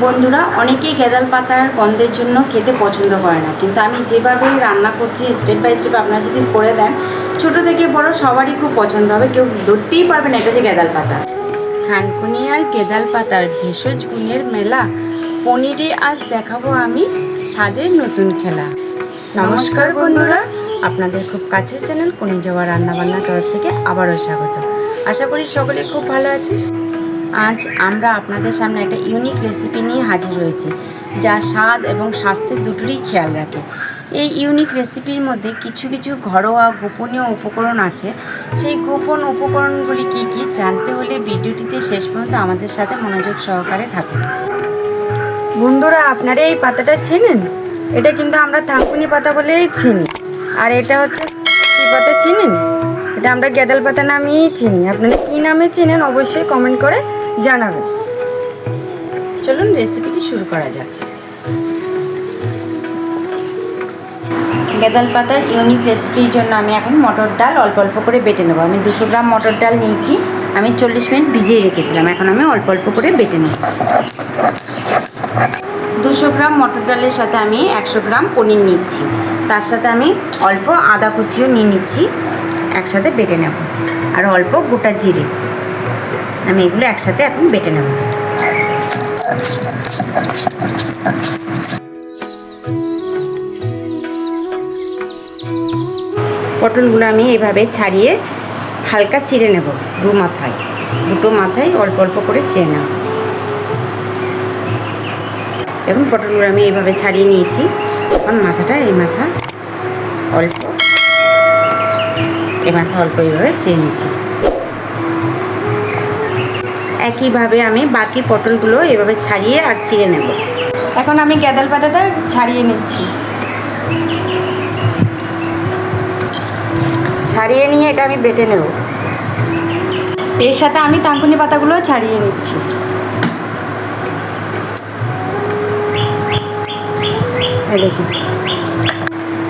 বন্ধুরা অনেকেই গেঁদাল পাতার গন্ধের জন্য খেতে পছন্দ করে না, কিন্তু আমি যেভাবে রান্না করছি স্টেপ বাই স্টেপ আপনারা যদি করে দেন ছোটো থেকে বড় সবারই খুব পছন্দ হবে, কেউ ধরতেই পারবে না এটা যে গেঁদাল পাতা। থানকুনি আর গেঁদাল পাতার ভেষজ গুণের মেলা, পনিরে আজ দেখাবো আমি স্বাদের নতুন খেলা। নমস্কার বন্ধুরা, আপনাদের খুব কাছের চ্যানেল কোনি যাওয়া রান্নাবান্নার তরফ থেকে আবারও স্বাগত। আশা করি সকলে খুব ভালো আছে। আজ আমরা আপনাদের সামনে একটা ইউনিক রেসিপি নিয়ে হাজির হয়েছি, যা স্বাদ এবং স্বাস্থ্যের দুটোরই খেয়াল রাখে। এই ইউনিক রেসিপির মধ্যে কিছু কিছু ঘরোয়া গোপনীয় উপকরণ আছে। সেই গোপন উপকরণগুলি কি কি জানতে হলে ভিডিওটিতে শেষ পর্যন্ত আমাদের সাথে মনোযোগ সহকারে থাকুন। বন্ধুরা, আপনারা এই পাতাটা চেনেন? এটা কিন্তু আমরা থানকুনি পাতা বলেই চিনি। আর এটা হচ্ছে কী পাতা চিনেন? এটা আমরা গেঁদাল পাতা নামেই চিনি। আপনারা কী নামে চেনেন অবশ্যই কমেন্ট করে জানাবেন। চলুন রেসিপিটি শুরু করা যাক। গেঁদাল পাতার ইউনিক রেসিপির জন্য আমি এখন মটর ডাল অল্প অল্প করে বেটে নেবো। আমি 200 গ্রাম মটর ডাল নিয়েছি, আমি 40 মিনিট ভিজিয়ে রেখেছিলাম। এখন আমি অল্প অল্প করে বেটে নেব। 200 গ্রাম মটর ডালের সাথে আমি 100 গ্রাম পনির নিচ্ছি, তার সাথে আমি অল্প আদা কুচিও নিয়ে নিচ্ছি, একসাথে বেটে নেব। আর অল্প গোটা জিরে, আমি এগুলো একসাথে এখন বেটে নেব। পটলগুলো আমি এইভাবে ছাড়িয়ে হালকা চিড়ে নেব। দুটো মাথায় অল্প অল্প করে চিড়ে নেব। দেখুন পটলগুলো আমি এইভাবে ছাড়িয়ে নিয়েছি। এখন এই মাথা অল্প এইভাবে চিড়ে নিয়েছি। একইভাবে আমি বাকি পটলগুলো এভাবে ছাড়িয়ে আর চিড়ে নেব। এখন আমি গেঁদাল পাতাটা ছাড়িয়ে নিচ্ছি। ছাড়িয়ে নিয়ে এটা আমি বেটে নেব। এর সাথে আমি থানকুনি পাতাগুলো ছাড়িয়ে নিচ্ছি। দেখি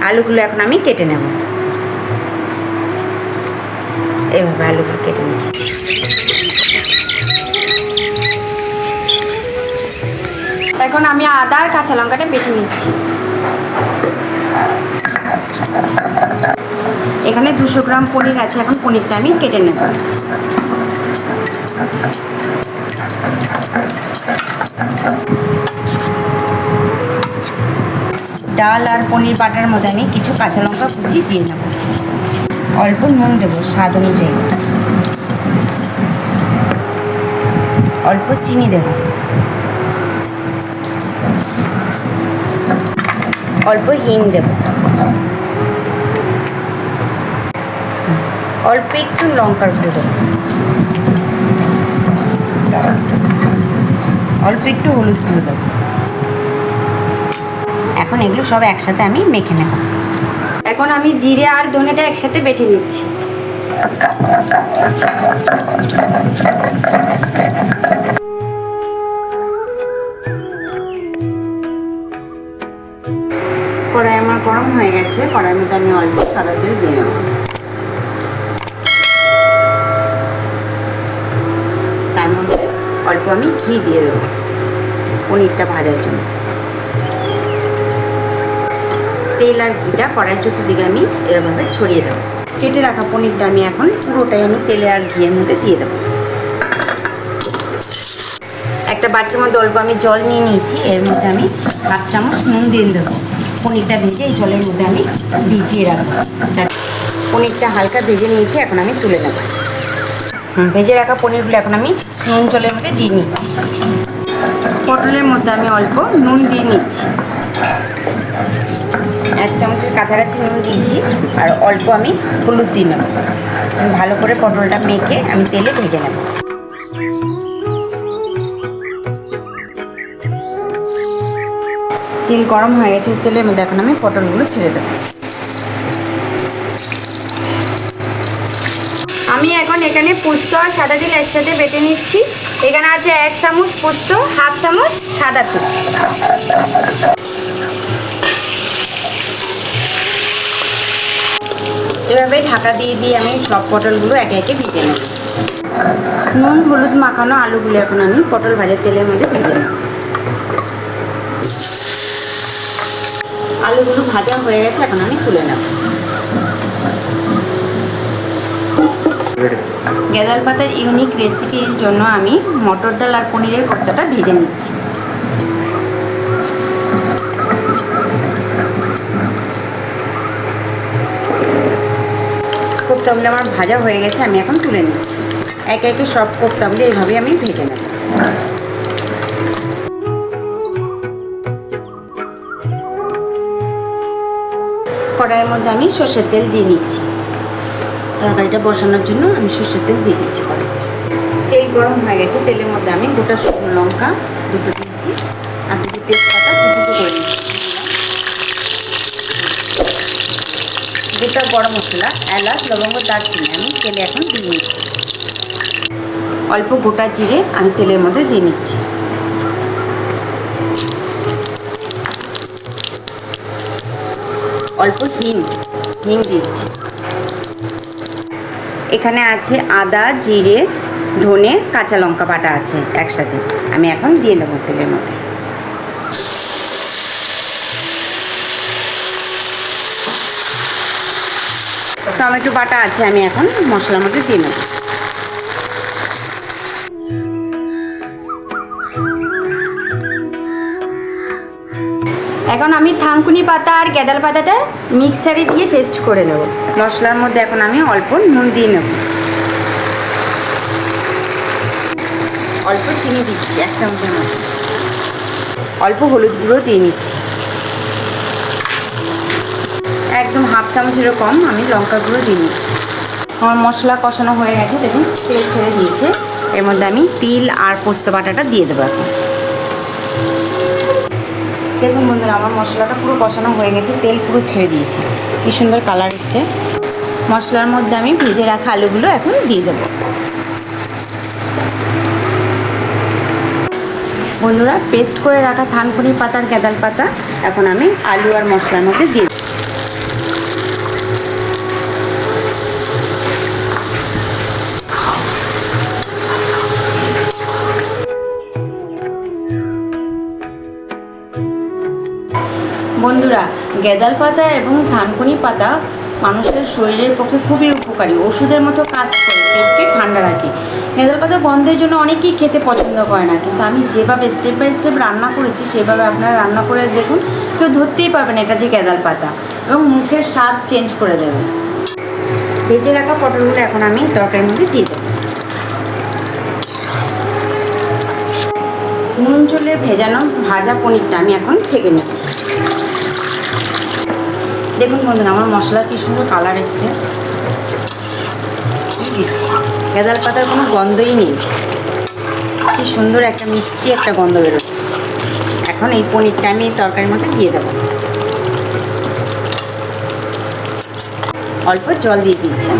আলুগুলো এখন আমি কেটে নেব। এইভাবে আলুগুলো কেটে নিচ্ছি। এখন আমি আদা আর কাঁচা লঙ্কাটা বেটে নিচ্ছি। এখানে 200 গ্রাম পনির আছে, এখন পনিরটা আমি কেটে নেব। ডাল আর পনির বাটার মধ্যে আমি কিছু কাঁচা লঙ্কা কুচি দিয়ে নেব। অল্প নুন দেবো স্বাদ অনুযায়ী। অল্প চিনি দেব। অল্প হিং দেব। অল্প একটু লঙ্কার গুঁড়ো দেব। অল্প একটু হলুদ গুঁড়ো দেব। এখন এগুলো সব একসাথে আমি মেখে নেব। এখন আমি জিরে আর ধনেটা একসাথে বেটে নিচ্ছি। কড়াই আমার গরম হয়ে গেছে, কড়াইয়ের মধ্যে আমি অল্প সাদা তেল দিয়ে নেব। তার মধ্যে অল্প আমি ঘি দিয়ে দেবো পনিরটা ভাজার জন্য। তেল আর ঘিটা কড়াইয়ের চতুর্দিকে আমি এরকমভাবে ছড়িয়ে দেবো। কেটে রাখা পনিরটা আমি এখন পুরোটাই আমি তেলে আর ঘিয়ের মধ্যে দিয়ে দেবো। একটা বাটির মধ্যে অল্প আমি জল নিয়ে নিয়েছি, এর মধ্যে আমি 1/2 চামচ নুন দিয়ে দেবো। পনিরটা ভেজে এই জলের মধ্যে আমি ভিজিয়ে রাখবো। পনিরটা হালকা ভেজে নিয়েছি, এখন আমি তুলে নেব। ভেজে রাখা পনিরগুলো এখন আমি নুন জলের মধ্যে দিয়ে নিচ্ছি। পটলের মধ্যে আমি অল্প নুন দিয়ে নিচ্ছি। 1 চামচের কাছাকাছি নুন দিয়েছি, আর অল্প আমি হলুদ দিয়ে নেব। ভালো করে পটলটা মেখে আমি তেলে ভেজে নেব। তেল গরম হয়ে গেছে, তেলের মধ্যে এখন আমি পটলগুলো ছেড়ে দেবো। আমি এখন এখানে পোস্ত আর সাদা তেল একসাথে বেটে নিচ্ছি। এখানে আছে 1 চামচ পোস্ত, 1/2 চামচ সাদা তেল। এভাবে ঢাকা দিয়ে দিয়ে আমি সব পটলগুলো একে একে ভেজে নেব। নুন হলুদ মাখানো আলুগুলো এখন আমি পটল ভাজার তেলের মধ্যে ভেজে নেব। আলুগুলো ভাজা হয়ে গেছে, এখন আমি তুলে নেব। গেঁদাল পাতার ইউনিক রেসিপির জন্য আমি মটর ডাল আর পনিরের কোপ্তাটা ভেজে নিচ্ছি। কোপ্তাগুলো আমার ভাজা হয়ে গেছে, আমি এখন তুলে নিচ্ছি। একে একে সব কোপ্তাগুলো এইভাবে আমি ভেজে নেব। কড়াইয়ের মধ্যে আমি সর্ষের তেল দিয়ে নিচ্ছি। তরকারিটা বসানোর জন্য আমি সর্ষের তেল দিয়ে দিচ্ছি কড়াইতে। তেল গরম হয়ে গেছে, তেলের মধ্যে আমি গোটা শুকনো লঙ্কা দুটো দিয়েছি আর দুটো তেজপাতা দুটো করে দিচ্ছি। গোটা গরম মশলা, এলাচ, লবঙ্গ, দারচিনি আমি তেলে এখন দিয়ে নিচ্ছি। অল্প গোটা জিরে আমি তেলের মধ্যে দিয়ে নিচ্ছি। অল্প হিং দিচ্ছি। এখানে আছে আদা, জিরে, ধনে, কাঁচা লঙ্কা বাটা আছে একসাথে, আমি এখন দিয়ে নেবো তেলের মধ্যে। টমেটো বাটা আছে, আমি এখন মশলার মধ্যে দিয়ে নেব। এখন আমি থানকুনি পাতা আর গেঁদাল পাতাটা মিক্সারে দিয়ে পেস্ট করে নেব। মশলার মধ্যে এখন আমি অল্প নুন দিয়ে নেব। অল্প চিনি দিচ্ছি 1 চামচের মতো। অল্প হলুদ গুঁড়ো দিয়ে নিচ্ছি। একদম 1/2 চামচেরও কম আমি লঙ্কা গুঁড়ো দিয়ে নিচ্ছি। আমার মশলা কষানো হয়ে গেছে, দেখুন তেল ছেড়ে দিয়েছে। এর মধ্যে আমি তিল আর পোস্ত বাটাটা দিয়ে দেবো এখন। দেখুন বন্ধুরা, আমার মশলাটা পুরো কষানো হয়ে গেছে, তেল পুরো ছেড়ে দিয়েছে, কি সুন্দর কালার এসছে। মশলার মধ্যে আমি ভেজে রাখা আলুগুলো এখন দিয়ে দেবো। বন্ধুরা, পেস্ট করে রাখা থানকুনি পাতার গেঁদাল পাতা এখন আমি আলু আর মশলার মধ্যে দিয়ে দেবো। বন্ধুরা, গেঁদাল পাতা এবং থানকুনি পাতা মানুষের শরীরের পক্ষে খুবই উপকারী, ওষুধের মতো কাজ করে, পেটকে ঠান্ডা রাখে। গেঁদাল পাতা গন্ধের জন্য অনেকেই খেতে পছন্দ করে না, কিন্তু আমি যেভাবে স্টেপ বাই স্টেপ রান্না করেছি সেভাবে আপনারা রান্না করে দেখুন, কেউ ধরতেই পারবেন এটা যে গেঁদাল পাতা, এবং মুখের স্বাদ চেঞ্জ করে দেবে। ভেজে রাখা পটলগুলো এখন আমি তরকারির মধ্যে দিয়ে দেবো। নুন চুলে ভেজানো ভাজা পনিরটা আমি এখন ছেঁকে নিচ্ছি। দেখুন বন্ধুরা, আমার মশলার কি সুন্দর কালার এসছে। গেঁদাল পাতার কোনো গন্ধই নেই, কি সুন্দর একটা মিষ্টি একটা গন্ধ বেরোচ্ছে। এখন এই পনিরটা আমি এই তরকারির মধ্যে দিয়ে দেবো। অল্প জল দিয়ে দিচ্ছি।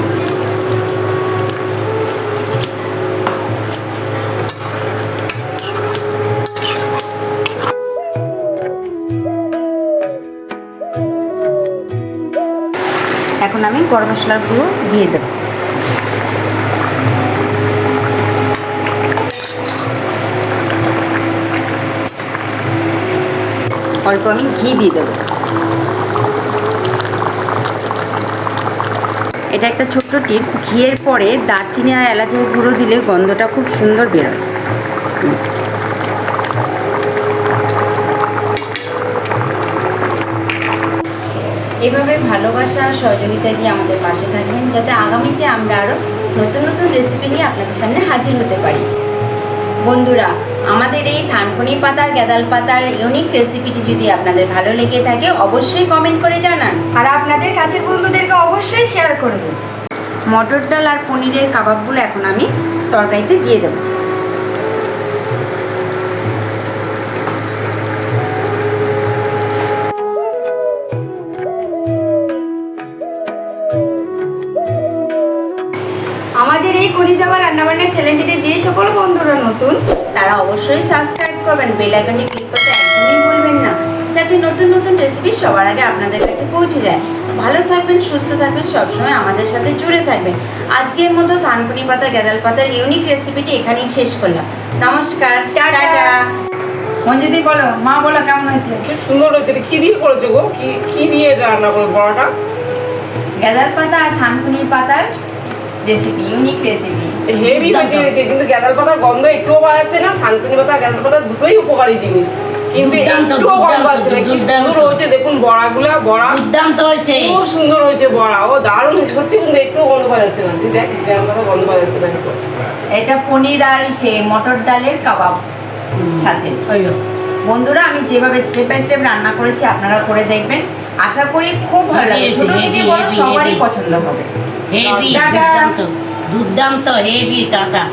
এখন আমি গরম মশলার গুঁড়ো দিয়ে দেব। অল্প আমি ঘি দিয়ে দেবো। এটা একটা ছোট্ট টিপস, ঘিয়ের পরে দারচিনি আর এলাচের গুঁড়ো দিলে গন্ধটা খুব সুন্দর বেরোয়। এভাবে ভালোবাসা আর সহযোগিতা দিয়ে আমাদের পাশে থাকবেন, যাতে আগামীতে আমরা আরও নতুন নতুন রেসিপি নিয়ে আপনাদের সামনে হাজির হতে পারি। বন্ধুরা, আমাদের এই থানকুনি পাতার গেঁদাল পাতার ইউনিক রেসিপিটি যদি আপনাদের ভালো লেগে থাকে অবশ্যই কমেন্ট করে জানান, আর আপনাদের কাছের বন্ধুদেরকে অবশ্যই শেয়ার করবেন। মটর ডাল আর পনিরের কাবাবগুলো এখন আমি তরকারিতে দিয়ে দেবো। আমাদের এই করি যাওয়া রান্নাবান্নার চ্যানেলটিতে যে সকল বন্ধুরা নতুন, তারা অবশ্যই সাবস্ক্রাইব করবেন, বেল আইকনটি ক্লিক করতে একদমই ভুলবেন না, যাতে নতুন নতুন রেসিপি সবার আগে আপনাদের কাছে পৌঁছে যায়। ভালো থাকবেন, সুস্থ থাকবেন, সবসময় আমাদের সাথে জুড়ে থাকবেন। আজকের মতো থানকুনি পাতা গেঁদাল পাতার ইউনিক রেসিপিটি এখানেই শেষ করলাম। নমস্কার, টাটা। মঞ্জুদি বলো, মা বলো কেমন হয়েছে? কি সুন্দর হয়েছে। এটা কি দিয়ে করেছো গো? কি দিয়ে রান্না করো বড়াটা? গাঁদাল পাতা আর থানকুনি পাতার রেসিপি, ইউনিক রেসিপি। হেভি হয়েছে, কিন্তু গাঁদাল পাতার গন্ধ একটুও পাওয়া যাচ্ছে না। থানকুনি পাতা আর গাঁদাল পাতা দুটোই উপকারী জিনিস, কিন্তু দুর্দান্ত, একটুও গন্ধ দুর্দান্ত, পাচ্ছে না। কি দুর্দান্ত। সুন্দর হয়েছে দেখুন বড়াগুলা, বড়া দুর্দান্ত হয়েছে। খুব সুন্দর হয়েছে বড়া, ও দারুণ হয়েছে সত্যি, কিন্তু একটুও গন্ধ পাওয়া যাচ্ছে না। তুই দেখ গাঁদাল পাতা গন্ধ পাওয়া যাচ্ছে না একটু। এটা পনির আর সে মটর ডালের কাবাব সাথে। বন্ধুরা, আমি যেভাবে স্টেপ বাই স্টেপ রান্না করেছি আপনারা করে দেখবেন, আশা করি খুব ভালো লাগবে। ছোট থেকে বড় সবারই পছন্দ হবে। Heavy, tata. দুর্দান্ত, দুর্দান্ত, হেভি। টাটা।